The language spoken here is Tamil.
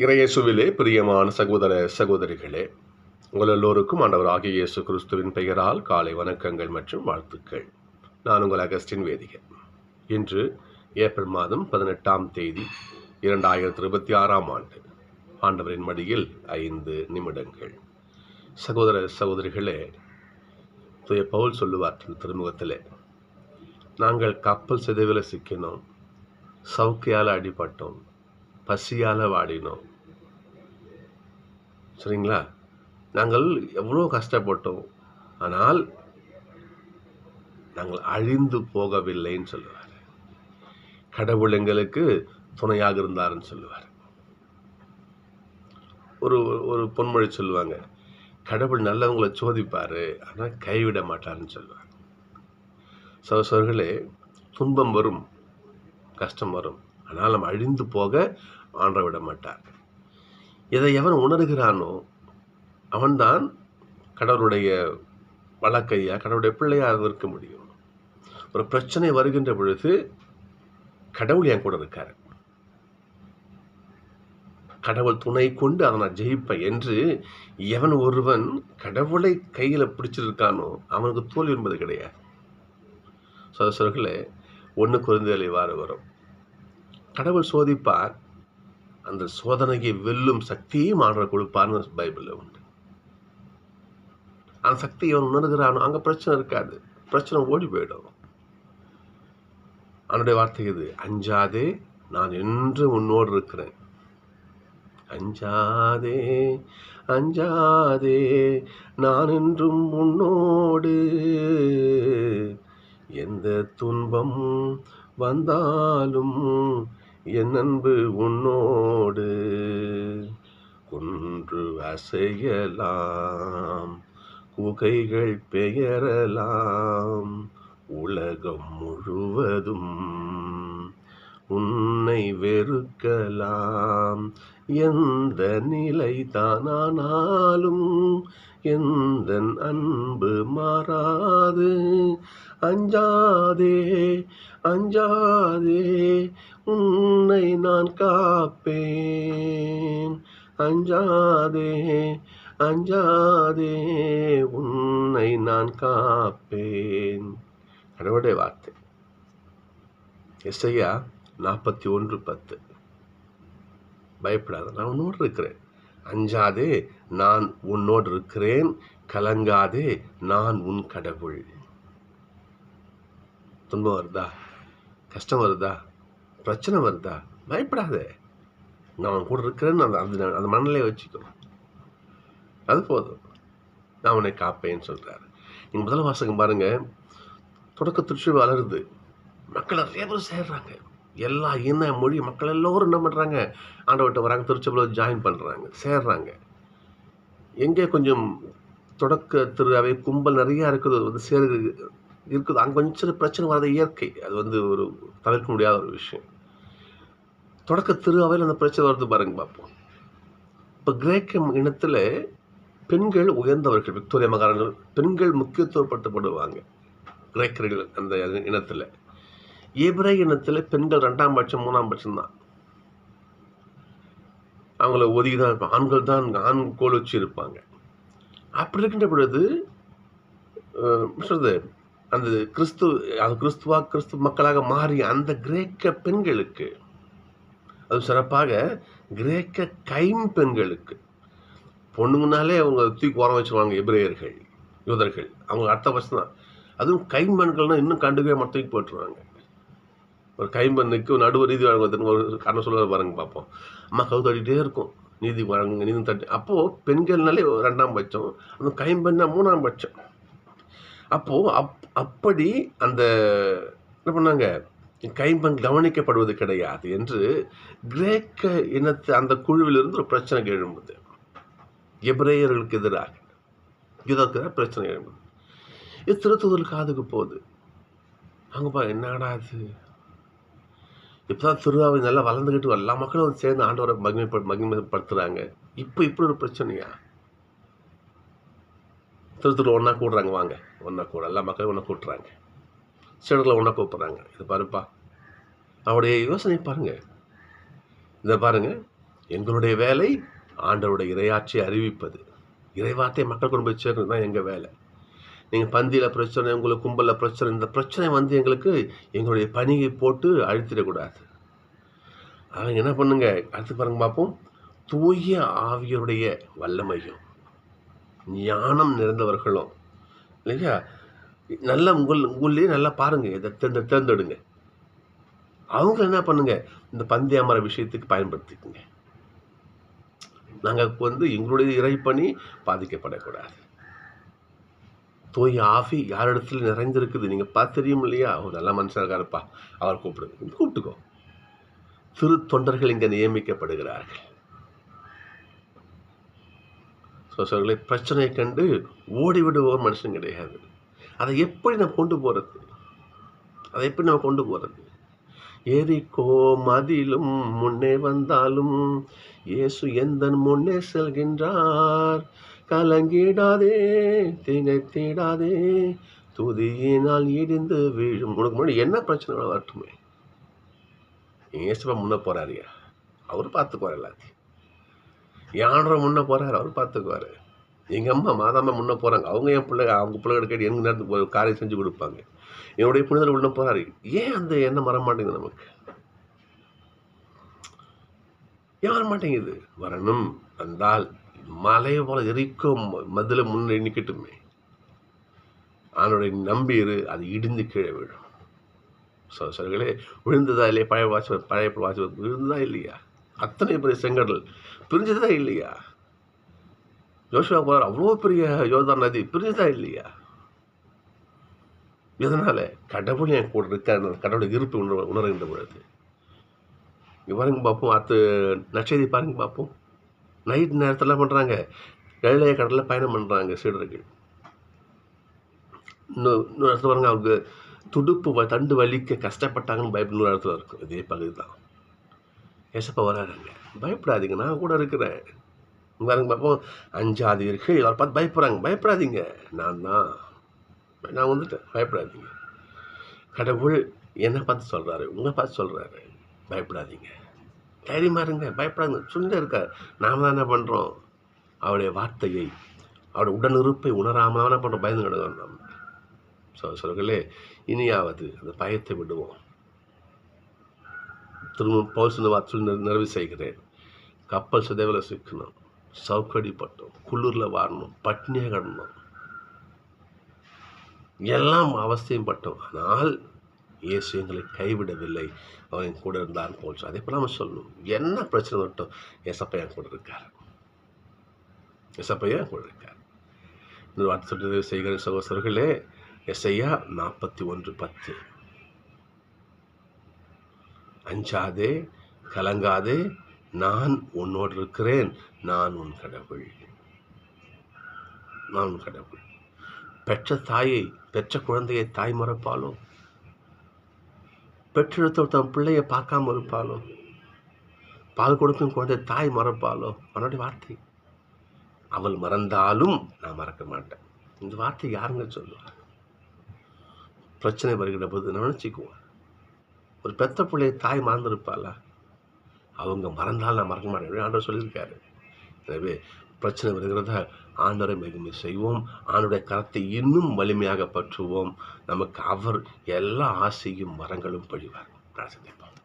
இறையேசுவிலே பிரியமான சகோதர சகோதரிகளே, உங்கள் எல்லோருக்கும் ஆண்டவராகிய இயேசு கிறிஸ்துவின் பெயரால் காலை வணக்கங்கள் மற்றும் வாழ்த்துக்கள். நான் உங்கள் அகஸ்டின் வேதிகன். இன்று ஏப்ரல் மாதம் 18ஆம் தேதி 2026ஆம் ஆண்டு. ஆண்டவரின் மடியில் 5 நிமிடங்கள். சகோதர சகோதரிகளே, தூய பவுல் சொல்லுவார் திருமுகத்திலே, நாங்கள் கப்பல் சிதைவில் சிக்கினோம், சவுக்கையால் அடிபட்டோம், பசியால் வாடினோம். சரிங்களா? நாங்கள் எவ்வளோ கஷ்டப்பட்டோம், ஆனால் நாங்கள் அழிந்து போகவில்லைன்னு சொல்லுவார். கடவுள் எங்களுக்கு துணையாக இருந்தாருன்னு சொல்லுவார். ஒரு ஒரு பொன்மொழி சொல்லுவாங்க, கடவுள் நல்லவங்களை சோதிப்பார், ஆனால் கைவிட மாட்டாருன்னு சொல்லுவார். சகோதரர்களே, துன்பம் வரும், கஷ்டம் வரும், ஆனால் நம்ம அழிந்து போக ஆண்டவர் விட மாட்டார். இதை எவன் உணர்கிறானோ அவன்தான் கடவுளுடைய வழக்கையா, கடவுளுடைய பிள்ளையாக இருக்க முடியும். ஒரு பிரச்சனை வருகின்ற பொழுது கடவுள் என் கூட இருக்காரு, கடவுள் துணை கொண்டு அதை நான் ஜெயிப்பேன் என்று எவன் ஒருவன் கடவுளை கையில் பிடிச்சிருக்கானோ அவனுக்கு தோல்வி என்பது கிடையாது. சகோதரர்களே, 1 கொரிந்தியர் வரும், கடவுள் சோதிப்பார், அந்த சோதனையை வெல்லும் சக்தியும் ஆண்டவர் கொடுப்பார்னு பைபிளில் உண்டு. அந்த சக்தியை அவன் உணர்கிறானோ அங்கே பிரச்சனை இருக்காது, பிரச்சனை ஓடி போயிடும். அவனுடைய வார்த்தை இது, அஞ்சாதே நான் என்று உன்னோடு இருக்கிறேன். அஞ்சாதே அஞ்சாதே நான் என்றும் உன்னோடு, எந்த துன்பம் வந்தாலும் என் அன்பு உன்னோடு. குன்று அசையலாம், குகைகள் பெயரலாம், உலகம் முழுவதும் உன்னை வெறுக்கலாம், எந்த நிலை தானானாலும் எந்த அன்பு மாறாது. அஞ்சாதே அஞ்சாதே உன்னை நான் காப்பேன், அஞ்சாதே அஞ்சாதே உன்னை நான் காப்பேன். கடவுளுடைய வார்த்தை. எஸ்ஐயா 41:10. பயப்படாத, நான் உன்னோடு இருக்கிறேன். அஞ்சாதே, நான் உன்னோடு இருக்கிறேன். கலங்காதே, நான் உன் கடவுள். துன்பம் வருதா, கஷ்டம் வருதா, பிரச்சனை வருதா, பயப்படாதே, நான் கூட இருக்கிறேன்னு அந்த மனநிலையை வச்சுக்கணும். அது போதும், நான் உன்னை காப்பேன்னு சொல்கிறாரு. நீங்கள் முதல் வாசகம் பாருங்க, தொடக்க திருச்சபை வளருது, மக்கள் நிறைய பேர் சேர்றாங்க, எல்லா இன மொழி மக்கள் எல்லோரும் என்ன பண்ணுறாங்க, ஆண்டவர்கிட்ட வராங்க, திருச்சபையில் ஜாயின் பண்ணுறாங்க, சேர்றாங்க. எங்கே கொஞ்சம் தொடக்க திருவை கும்பல் நிறையா இருக்குது, வந்து இருக்குது, அங்கே கொஞ்சம் பிரச்சனை வராத இயற்கை, அது ஒரு தவிர்க்க முடியாத ஒரு விஷயம். தொடக்க திருவையில் அந்த பிரச்சனை வருது பாருங்க, பார்ப்போம். இப்போ கிரேக்க இனத்தில் பெண்கள் உயர்ந்தவர்கள், விக்டோரியா மகாராணி பெண்கள் முக்கியத்துவப்படுத்தப்படுவாங்க கிரேக்கர்கள் அந்த இனத்தில். எபிரே இனத்தில் பெண்கள் 2ஆம் பட்சம் 3ஆம் பட்சம் தான், அவங்கள ஒதுக்கி தான் இருப்பாங்க, ஆண்கள் தான் ஆண் கோல் வச்சு இருப்பாங்க. அப்படி இருக்கின்ற பொழுது சொல்றது அந்த கிறிஸ்து மக்களாக மாறிய அந்த கிரேக்க பெண்களுக்கு, அது சிறப்பாக கிரேக்க கைம்பெண்களுக்கு, பொண்ணுங்கனாலே அவங்க தூக்கி ஓரம் வச்சுருவாங்க எபிரேயர்கள், யூதர்கள், அவங்க அடுத்த பட்சம் தான். அதுவும் கைம்பெண்கள்னால் இன்னும் கண்டுக்கவே மற்றவங்க போட்டுருவாங்க. ஒரு கைம்பெண்ணுக்கு நடுவு நீதி வழங்குவதற்கு ஒரு காரணம் சொல்ல பாருங்க, பார்ப்போம். அம்மா கவு தட்டிகிட்டே இருக்கும், நீதி வழங்க நீதி தட்டி. அப்போது பெண்கள்னாலே 2ஆம் பட்சம், அந்த கைம்பெண்ணா 3ஆம் பட்சம். அப்போது அப்படி அந்த என்ன பண்ணாங்க, கைம்பெண் கவனிக்கப்படுவது கிடையாது என்று கிரேக்க இனத்து அந்த குழுவிலிருந்து ஒரு பிரச்சனை எழும்புது. எபிரேயர்களுக்கு எதிராக இதற்கு பிரச்சனை எழும்புது. இது திருத்துதல் காதுக்கு போகுது. அங்கே என்னடா இது, இப்போதான் திருவாவை நல்லா வளர்ந்துக்கிட்டு எல்லா மக்களும் சேர்ந்து ஆண்டவரை மகிமைப்படுத்துகிறாங்க, இப்போ இப்படி ஒரு பிரச்சனையா? திருத்தூர் ஒன்றா கூடுறாங்க, வாங்க ஒன்றா கூட, எல்லா மக்களும் ஒன்றா கூட்டுறாங்க, சீடர்களை ஒன்றா கூப்பிட்றாங்க. இது பாருப்பா, அவருடைய யோசனை பாருங்க, இதை பாருங்க, எங்களுடைய வேலை ஆண்டவருடைய இறையாட்சியை அறிவிப்பது, இறைவார்த்தை மக்கள் கொண்டு போய் சேர்றது தான் எங்கள் வேலை. நீங்கள் பந்தியில் பிரச்சனை, உங்களுக்கு கும்பலில் பிரச்சனை, இந்த பிரச்சனை எங்களுக்கு எங்களுடைய பணியை போட்டு அழுத்திடக்கூடாது. அவங்க என்ன பண்ணுங்க, அடுத்து பாருங்க பார்ப்போம். தூய ஆவியருடைய வல்லமையும் ஞானம் நிறைந்தவர்களும் இல்லையா, நல்லா உங்களே நல்லா பாருங்க, இதை தேர்ந்தெடுங்க. அவங்க என்ன பண்ணுங்க, இந்த பந்தியாமர விஷயத்துக்கு பயன்படுத்திக்குங்க. நாங்கள் எங்களுடைய இறைப்பணி பாதிக்கப்படக்கூடாது. தூய ஆவி யாரிடத்துல நிறைந்திருக்குது நீங்கள் பார்த்து தெரியும் இல்லையா? அவர் நல்ல மனுஷனாக இருப்பா, அவர் கூப்பிட்டுக்கோ. திரு தொண்டர்கள் இங்கே நியமிக்கப்படுகிறார்கள். சோசர்களை பிரச்சனையை கண்டு ஓடிவிடுவோர் மனுஷன் கிடையாது. அதை எப்படி நம்ம கொண்டு போறது? எரிகோ மதிலும் முன்னே வந்தாலும் இயேசு எந்தன் முன்னே செல்கின்றார். கலங்கிடாதே, திகைத்திடாதே, துதியினால் இடிந்து வீழும். உனக்கு முன்னாடி என்ன பிரச்சனை வரட்டுமே, இயேசுவா முன்ன போறாருயா, அவர் பார்த்துக்குவார் எல்லாத்தையும். யான்ற முன்ன போறாரு, அவர் பார்த்துக்குவாரு. எங்கள் அம்மா மாதாம்மா முன்ன போகிறாங்க, அவங்க என் பிள்ளை, அவங்க பிள்ளைகிட்ட கேட்டு எனக்கு நேரத்துக்கு காரியம் செஞ்சு கொடுப்பாங்க. என்னுடைய புனிதர் உள்ள போறாரு. ஏன் அந்த எண்ணம் வர மாட்டேங்குது நமக்கு? ஏன் வர மாட்டேங்குது? வரணும். வந்தால் மலையை போல எரிக்கும் மதுல முன்னே நிற்கட்டுமே. ஆண்டோடைய நம்பியிரு, அது இடிந்து கீழே விழும். சோசர்களே, விழுந்ததா இல்லையா? பழைய வாட்சி விழுந்ததா இல்லையா? அத்தனை பெரிய செங்கடல் பிரிஞ்சதா இல்லையா? ஜோஷுவா போறார், அவ்வளோ பெரிய யோர்தான் நதி பிரிஞ்சதா இல்லையா? இதனால கடவுள் என் கூட இருக்க, கடவுளுடைய இருப்பு உணர்கின்ற பொழுது பாருங்க பார்ப்போம். அடுத்து நட்சதி பாருங்க பார்ப்போம். நைட் நேரத்தில் என்ன பண்ணுறாங்க, கலிலேய கடலில் பயணம் பண்ணுறாங்க சீடர்கள். இன்னொரு இடத்துல பாருங்க, அவங்க துடுப்பு தண்டு வலிக்க கஷ்டப்பட்டாங்கன்னு பயப்பட இடத்துல இருக்கும். இதே பகுதி தான். ஏசப்பா வராருங்க, பயப்படாதீங்க, நான் கூட இருக்கிறேன். பாருங்க பார்ப்போம். அஞ்சாதீர்கள், எல்லாரும் பார்த்து பயப்படாதீங்க, நான் வந்துட்டேன், பயப்படாதீங்க. கடவுள் என்னை பார்த்து சொல்கிறாரு, உங்களை பார்த்து சொல்கிறாரு, பயப்படாதீங்க, தைரியமாக இருங்க, பயப்படாதுங்க, சொல்லிட்டே இருக்கார். நாம் தான் என்ன பண்ணுறோம், அவருடைய வார்த்தையை, அவருடைய உடனிருப்பை உணராமல் என்ன பண்ணுறோம், பயந்து கிடக்கிறோம் நம்ம. சொல்களே, இனியாவது அந்த பயத்தை விடுவோம். திரும்ப பவுல் சொன்ன வார்த்தை நிறைவு செய்கிறேன். கப்பல் சிதைவில் சிக்கணும், சவுக்கடிப்பட்டோம், குளிரில் வாரணும், பட்னியாக கிடணும், எல்லாம் அவசியம் பட்டோம். ஆனால் இயேசு எங்களை கைவிடவில்லை, அவன் கூட இருந்தான் போல். அதே போல் நம்ம சொல்லணும், என்ன பிரச்சனை வரட்டும், ஏசப்பா என் கூட இருக்கார். இன்னொரு வார்த்தை சொல்றது செய்கிற சகோதரர்களே, எசையா 41:10. அஞ்சாதே, கலங்காதே, நான் உன்னோடு இருக்கிறேன், நான் உன் கடவுள். பெற்ற குழந்தையை தாய் மறப்பாலோ, பெற்றெடுத்த தன் பிள்ளையை பார்க்காம இருப்பாலோ, பால் கொடுக்கும் குழந்தை தாய் மறப்பாலோ, அவனுடைய வார்த்தை. அவள் மறந்தாலும் நான் மறக்க மாட்டேன். இந்த வார்த்தை யாருங்க சொல்லுவார்? பிரச்சனை வருகிற போது நினைச்சுக்குவோம், ஒரு பெத்த பிள்ளையை தாய் மறந்துருப்பாளா? அவங்க மறந்தால் நான் மறக்க மாட்டேன் ஆண்டவர் சொல்லியிருக்காரு. எனவே பிரச்சனை வருகிறதா, ஆண்டவரை மகிமை செய்வோம், ஆண்டவருடைய கரத்தை இன்னும் வலிமையாக பற்றுவோம். நமக்கு அவர் எல்லா ஆசையும் மரங்களும் பொழிவார். பிரார்த்திப்போம்.